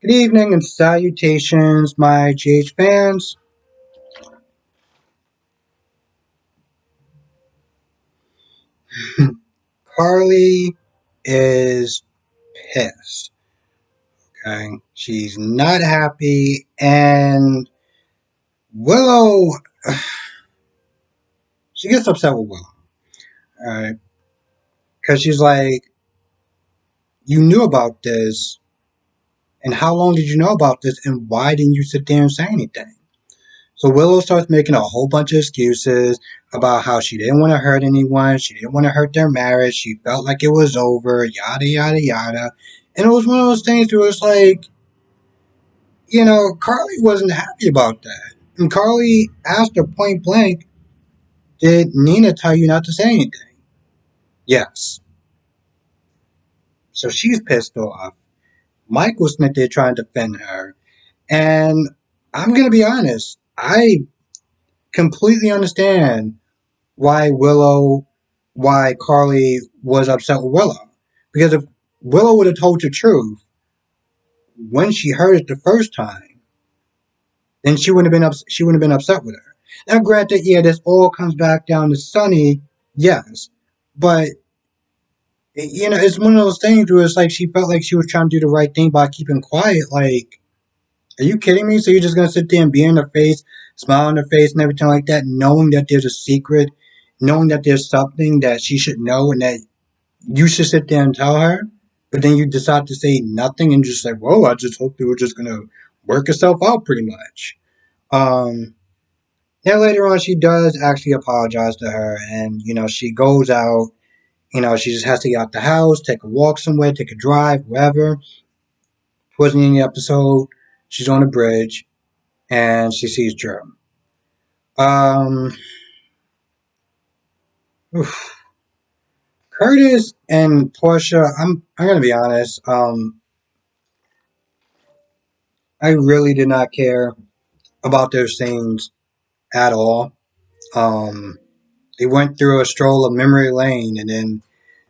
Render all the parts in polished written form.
Good evening and salutations, my GH fans. Carly is pissed. Okay, she's not happy, and Willow, she gets upset with Willow. Alright, because she's like, "You knew about this, and how long did you know about this, and why didn't you sit there and say anything?" So Willow starts making a whole bunch of excuses about how she didn't want to hurt anyone, she didn't want to hurt their marriage, she felt like it was over, yada yada yada. And it was one of those things where it's like, Carly wasn't happy about that. And Carly asked her point blank, "Did Nina tell you not to say anything?" Yes. So she's pissed off. Mike was sitting there trying to defend her. And I'm going to be honest, I completely understand why Carly was upset with Willow. Because if Willow would have told the truth when she heard it the first time, then she wouldn't have been upset with her. Now, granted, yeah, this all comes back down to Sonny, yes, but it's one of those things where it's like she felt like she was trying to do the right thing by keeping quiet. Like, are you kidding me? So you're just gonna sit there and be in her face, smile in her face, and everything like that, knowing that there's a secret, knowing that there's something that she should know, and that you should sit there and tell her, but then you decide to say nothing and just like, "Whoa, I just hope they were just gonna work herself out," pretty much. Um, then later on, she does actually apologize to her, and she goes out. She just has to get out the house, take a walk somewhere, take a drive, wherever. Towards the end of the episode, she's on a bridge and she sees Germ. Um, oof. Curtis and Portia, I'm gonna be honest. I really did not care about their scenes at all. Um, they went through a stroll of memory lane and then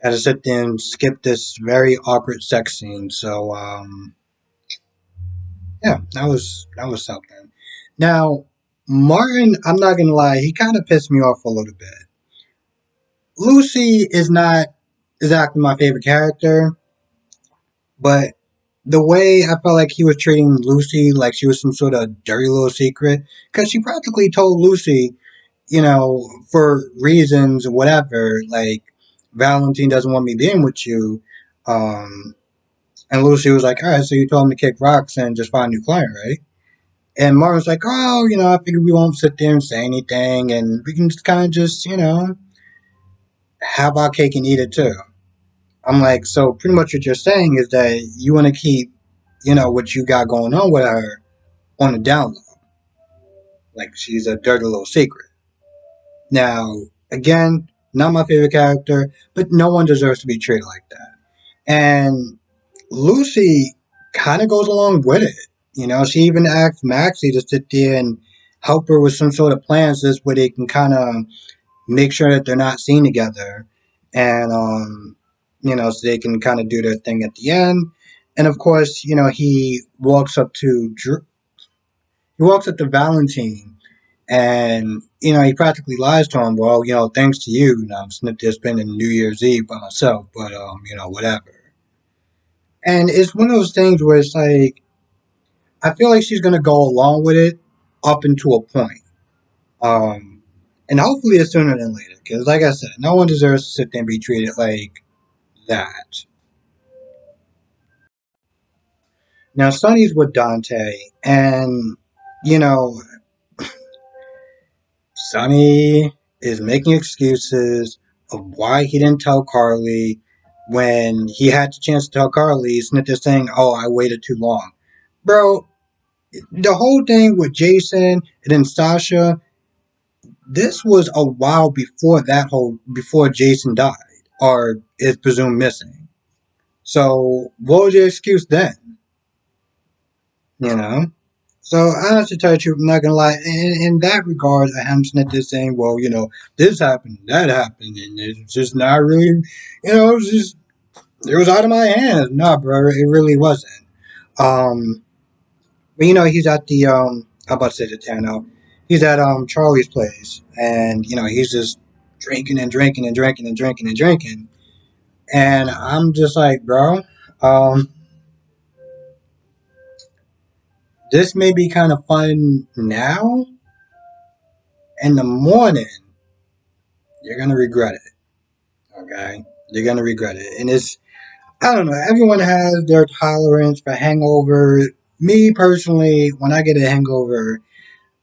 had to sit there and skip this very awkward sex scene. So yeah, that was something. Now Martin, I'm not gonna lie, he kind of pissed me off a little bit. Lucy is not exactly my favorite character, but the way I felt like he was treating Lucy like she was some sort of dirty little secret, because she practically told Lucy, for reasons, whatever, like, Valentine doesn't want me being with you. Um, and Lucy was like, all right, so you told him to kick rocks and just find a new client, right? And Martin's like, oh, I figured we won't sit there and say anything and we can just kind of just, have our cake and eat it too. I'm like, so pretty much what you're saying is that you want to keep, what you got going on with her on the down low. Like she's a dirty little secret. Now, again, not my favorite character, but no one deserves to be treated like that. And Lucy kind of goes along with it. She even asked Maxie to sit there and help her with some sort of plans this where they can kind of make sure that they're not seen together. And, so they can kind of do their thing at the end. And of course, he walks up to Valentine and, he practically lies to him. Well, thanks to you, I'm sitting there spending New Year's Eve by myself, but, whatever. And it's one of those things where it's like, I feel like she's going to go along with it up until a point. Um, and hopefully it's sooner than later. Because, like I said, no one deserves to sit there and be treated like that. Now, Sonny's with Dante, and, you know, Sonny is making excuses of why he didn't tell Carly when he had the chance to tell Carly. He's not just saying, oh, I waited too long. Bro, the whole thing with Jason and then Sasha, this was a while before Jason died or is presumed missing. So what was your excuse then? You know? So I have to tell you, I'm not gonna lie. In that regard, I am just saying, well, this happened, that happened, and it's just not really, it was out of my hands. Nah, bro, it really wasn't. Um, but he's at the I'm about to say the town now. He's at Charlie's place, and he's just drinking and drinking and drinking and drinking and drinking, and I'm just like, bro, um, this may be kind of fun now. In the morning, you're gonna regret it. Okay, you're gonna regret it, and it's I don't know. Everyone has their tolerance for hangover. Me personally, when I get a hangover,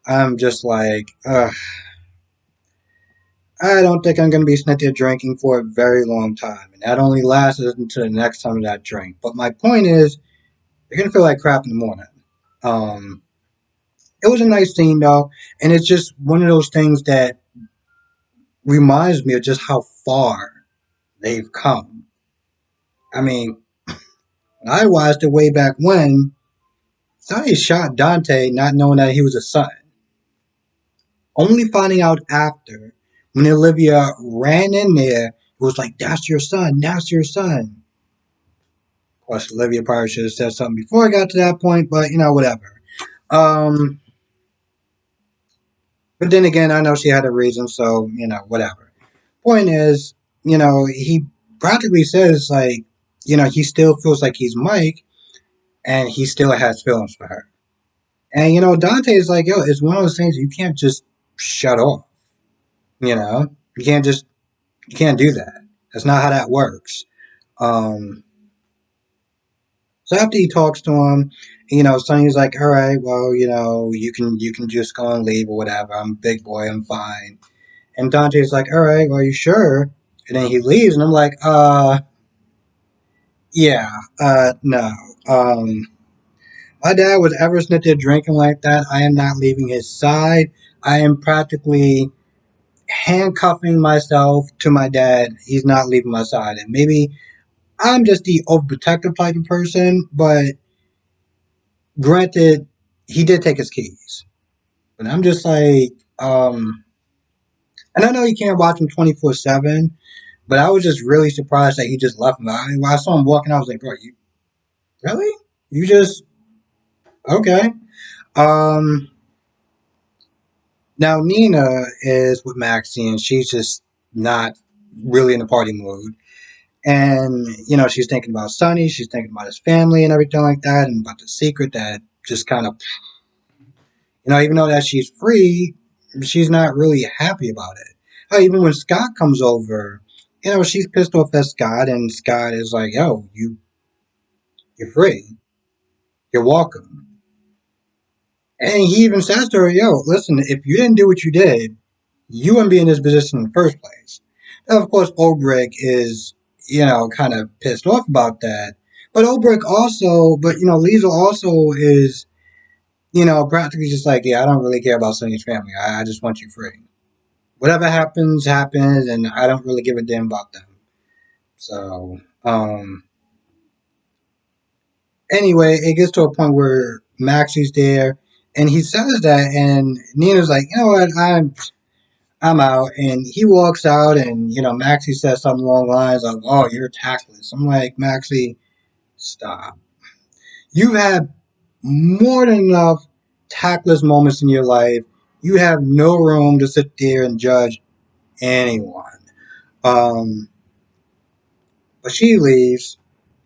I'm just like, ugh, I don't think I'm going to be sitting there drinking for a very long time. And that only lasts until the next time that I drink. But my point is, you're going to feel like crap in the morning. Um, it was a nice scene, though. And it's just one of those things that reminds me of just how far they've come. I mean, when I watched it way back when, Sonny shot Dante not knowing that he was a son. Only finding out after when Olivia ran in there, it was like, that's your son, that's your son. Of course, Olivia probably should have said something before I got to that point, but whatever. Um, but then again, I know she had a reason, so whatever. Point is, he practically says like, he still feels like he's Mike, and he still has feelings for her. And Dante is like, yo, it's one of those things you can't just shut off. You can't just you can't do that. That's not how that works. Um, so after he talks to him, Sonny's like, all right, well, you can just go and leave or whatever. I'm a big boy, I'm fine. And Dante's like, all right, well, you sure? And then he leaves, and I'm like, yeah, no. Um, my dad was ever sitting there drinking like that. I am not leaving his side. I am practically handcuffing myself to my dad. He's not leaving my side. And maybe I'm just the overprotective type of person, but granted, he did take his keys. But I'm just like, and I know you can't watch him 24/7, but I was just really surprised that he just left him. I mean, when I saw him walking, I was like, bro, you really? You just okay? Um, Now Nina is with Maxie, and she's just not really in the party mood. And she's thinking about Sonny, she's thinking about his family and everything like that, and about the secret that just kind of even though that she's free, she's not really happy about it. Even when Scott comes over, she's pissed off at Scott, and Scott is like, "Yo, you're free. You're welcome." And he even says to her, "Yo, listen, if you didn't do what you did, you wouldn't be in this position in the first place." Now, of course, Ulbrich is, kind of pissed off about that. But Lisa also is, practically just like, yeah, I don't really care about Sonny's family. I just want you free. Whatever happens, happens, and I don't really give a damn about them. So, anyway, it gets to a point where Maxie's there, and he says that, and Nina's like, you know what, I'm out, and he walks out, and Maxie says something along the lines of, "Oh, you're tactless." I'm like, Maxie, stop. You've had more than enough tactless moments in your life. You have no room to sit there and judge anyone. Um, But she leaves,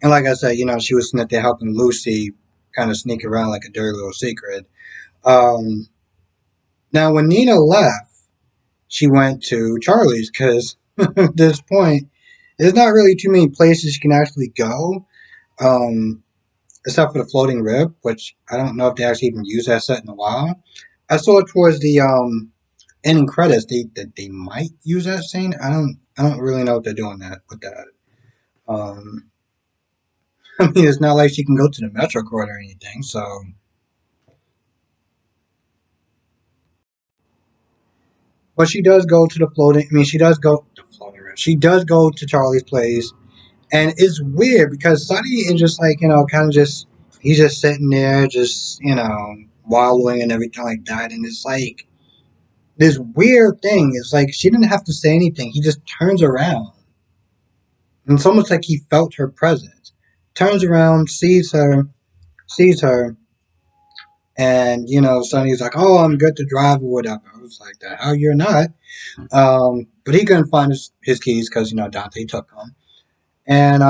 and like I said, she was sitting there helping Lucy kind of sneak around like a dirty little secret. Um, Now, when Nina left, she went to Charlie's because at this point, there's not really too many places you can actually go, um, except for the floating rib, which I don't know if they actually even use that set in a while. I saw it towards the ending credits. They might use that scene. I don't really know what they're doing that with that. Um, I mean, it's not like she can go to the Metro Court or anything. So, but she does go to the floating. I mean, she does go to floating. She does go to Charlie's place, and it's weird because Sonny is just like kind of just he's just sitting there, just wallowing and everything like that, and it's like this weird thing. It's like she didn't have to say anything. He just turns around, and it's almost like he felt her presence. Turns around, sees her, sees her, and Sonny's like, "Oh, I'm good to drive or whatever." I was like, "The hell, you're not." But he couldn't find his keys because Dante took them, and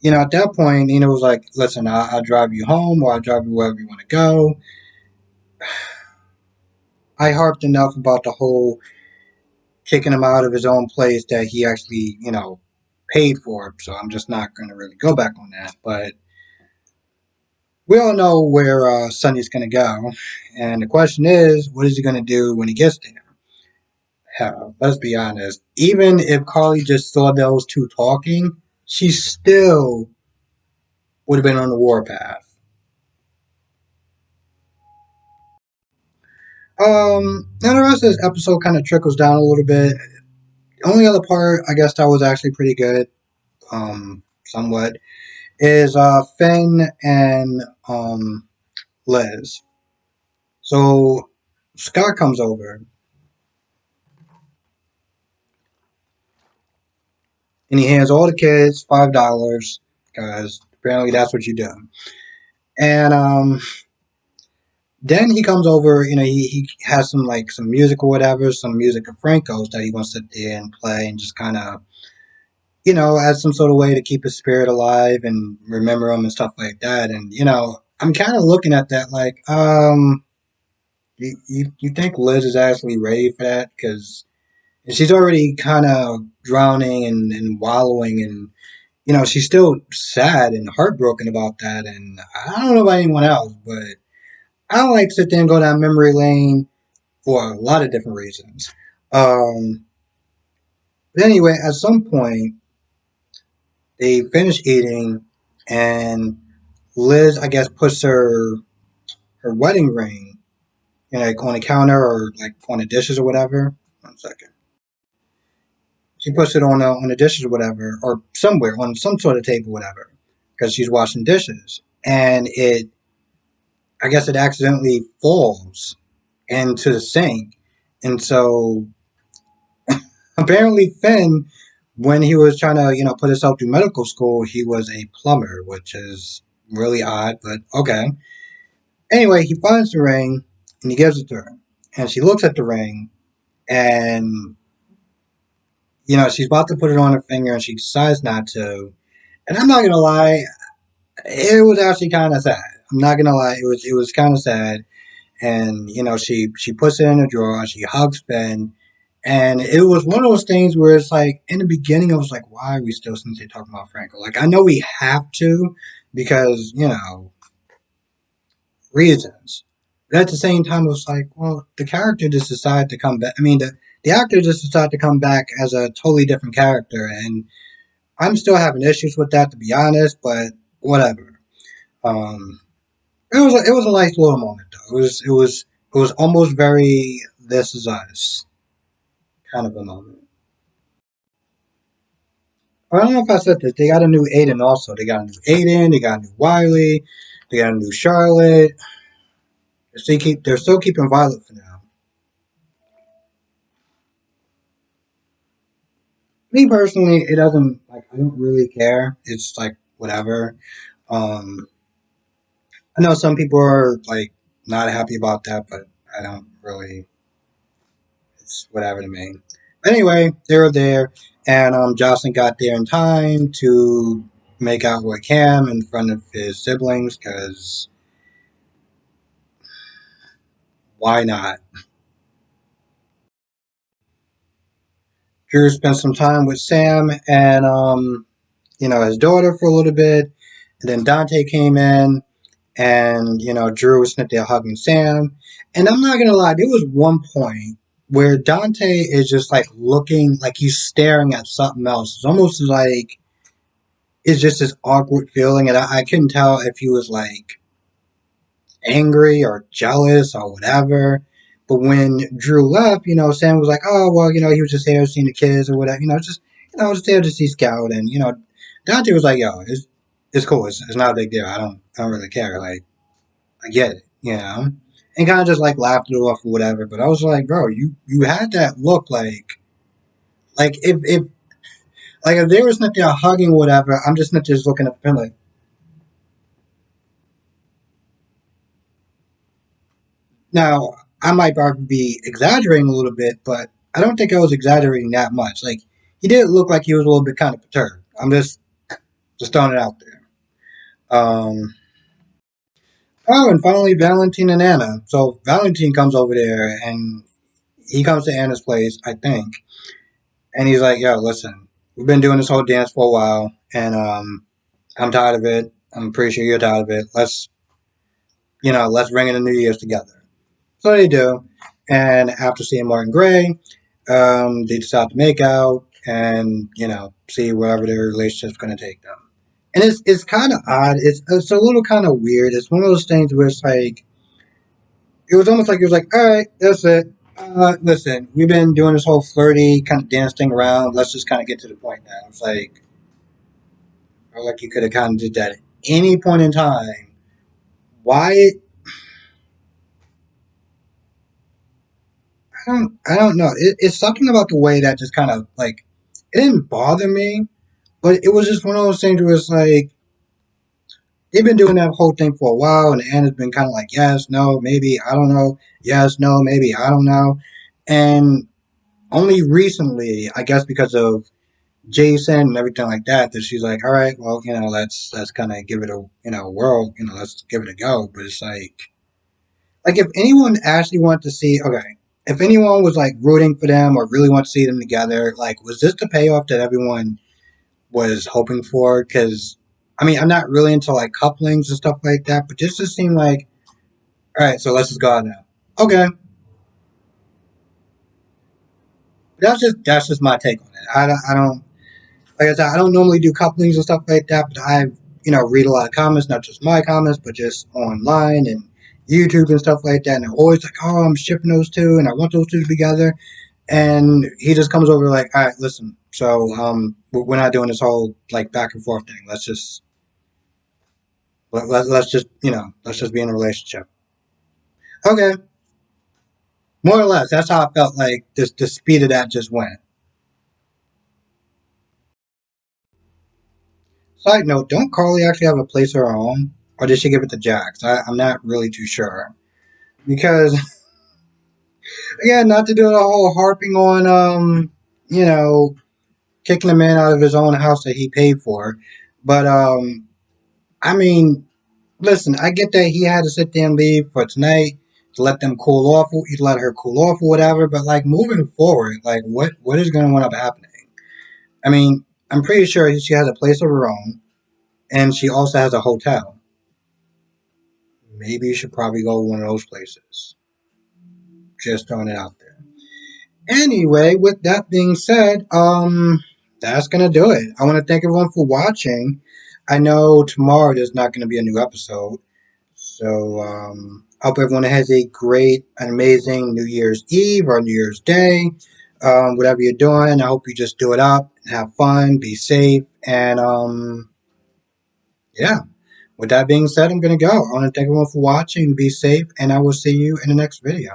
at that point, was like, "Listen, I'll drive you home, or I'll drive you wherever you want to go." I harped enough about the whole kicking him out of his own place that he actually, paid for. So I'm just not going to really go back on that. But we all know where Sonny's going to go. And the question is, what is he going to do when he gets there? Hell, let's be honest. Even if Carly just saw those two talking, she still would have been on the warpath. Now the rest of this episode kind of trickles down a little bit. The only other part, I guess, that was actually pretty good, somewhat, is Finn and Liz. So Scott comes over and he hands all the kids $5 because apparently that's what you do. And then he comes over. He has some music or whatever, some music of Franco's that he wants to sit there and play and just kind of as some sort of way to keep his spirit alive and remember him and stuff like that. And I'm kind of looking at that like, you think Liz is actually ready for that? Because she's already kind of drowning and wallowing, and she's still sad and heartbroken about that. And I don't know about anyone else, but I don't like to sit there and go down memory lane for a lot of different reasons. But anyway, at some point they finish eating, and Liz, I guess, puts her wedding ring like on the counter or like on the dishes or whatever. 1 second. She puts it on the dishes or whatever, or somewhere on some sort of table, whatever, because she's washing dishes, and I guess, it accidentally falls into the sink, and so apparently Finn, when he was trying to put himself through medical school, he was a plumber, which is really odd, but okay. Anyway, he finds the ring and he gives it to her, and she looks at the ring, and she's about to put it on her finger, and she decides not to. And I'm not gonna lie, it was actually kind of sad. I'm not gonna lie, it was kind of sad. And she puts it in a drawer. She hugs Ben, and it was one of those things where it's like in the beginning, I was like, why are we still since talking about Franco? Like I know we have to because reasons. But at the same time, it was like, well, the character just decided to come back. I mean, the actor just decided to come back as a totally different character, and I'm still having issues with that, to be honest. But whatever. Um, it was a nice little moment though. It was almost very This Is Us kind of a moment. I don't know if I said this. They got a new Aiden also. They got a new Aiden. They got a new Wiley. They got a new Charlotte. They're still keeping Violet for now. Me personally, it doesn't like. I don't really care. It's like whatever. Um, I know some people are like not happy about that, but I don't really. It's whatever to me. Anyway, they were there, and Jocelyn got there in time to make out with Cam in front of his siblings, because why not? Drew spent some time with Sam and his daughter for a little bit, and then Dante came in, and Drew was sitting there hugging Sam. And I'm not gonna lie, there was one point where Dante is just like looking like he's staring at something else. It's almost like it's just this awkward feeling, and I couldn't tell if he was like angry or jealous or whatever. But when Drew left, Sam was like, "Oh well, he was just there seeing the kids or whatever, just there to see Scout." And Dante was like, "Yo, it's cool. It's not a big deal. I don't really care. Like, I get it, and kind of just like laughed it off or whatever." But I was like, "Bro, you had that look like if they were sitting there hugging or whatever, I'm just not just looking at the pen like." Now, I might probably be exaggerating a little bit, but I don't think I was exaggerating that much. Like, he did look like he was a little bit kind of perturbed. I'm just throwing it out there. Um, oh, and finally, Valentine and Anna. So Valentine comes over there, and he comes to Anna's place, I think, and he's like, "Yo, listen, we've been doing this whole dance for a while, and I'm tired of it. I'm pretty sure you're tired of it. Let's ring in the New Year's together." So they do, and after seeing Martin Gray, they decide to make out and see wherever their relationship's going to take them. And it's kind of odd. It's a little kind of weird. It's one of those things where it's like it was almost like it was like, all right, that's it. Listen, we've been doing this whole flirty kind of dance thing around. Let's just kind of get to the point now. It's like, or like you could have kind of did that at any point in time. Why? I don't know. It's something about the way that just kind of like it didn't bother me, but it was just one of those things where it's like they've been doing that whole thing for a while, and Anna's been kind of like, yes, no, maybe, I don't know, yes, no, maybe, I don't know, and only recently, I guess, because of Jason and everything like that, that she's like, all right, well, let's kind of give it a whirl, let's give it a go. But it's like if anyone actually wanted to see, okay, if anyone was like rooting for them or really want to see them together, like was this the payoff that everyone was hoping for? Because I mean, I'm not really into like couplings and stuff like that, but this just seemed like, all right, so let's just go out now. Okay, that's just my take on it. I don't like I said, I don't normally do couplings and stuff like that, but I read a lot of comments, not just my comments, but just online and YouTube and stuff like that. And they're always like, "Oh, I'm shipping those two, and I want those two together." And he just comes over like, "All right, listen. So we're not doing this whole like back and forth thing. Let's just let's just be in a relationship." Okay, more or less. That's how I felt like this the speed of that just went. Side note: don't Carly actually have a place of her own, or did she give it to Jax? I'm not really too sure because again, not to do the whole harping on you know kicking a man out of his own house that he paid for, but I mean, listen, I get that he had to sit there and leave for tonight to let them cool off, to let her cool off or whatever. But like moving forward, like what is going to end up happening? I mean, I'm pretty sure she has a place of her own, and she also has a hotel. Maybe you should probably go to one of those places. Just throwing it out there. Anyway, with that being said, that's gonna do it. I want to thank everyone for watching. I know tomorrow there's not going to be a new episode, so I hope everyone has a great and amazing New Year's Eve or New Year's Day. Whatever you're doing, I hope you just do it up and have fun, be safe, and yeah. With that being said, I'm gonna go. I want to thank everyone for watching. Be safe, and I will see you in the next video.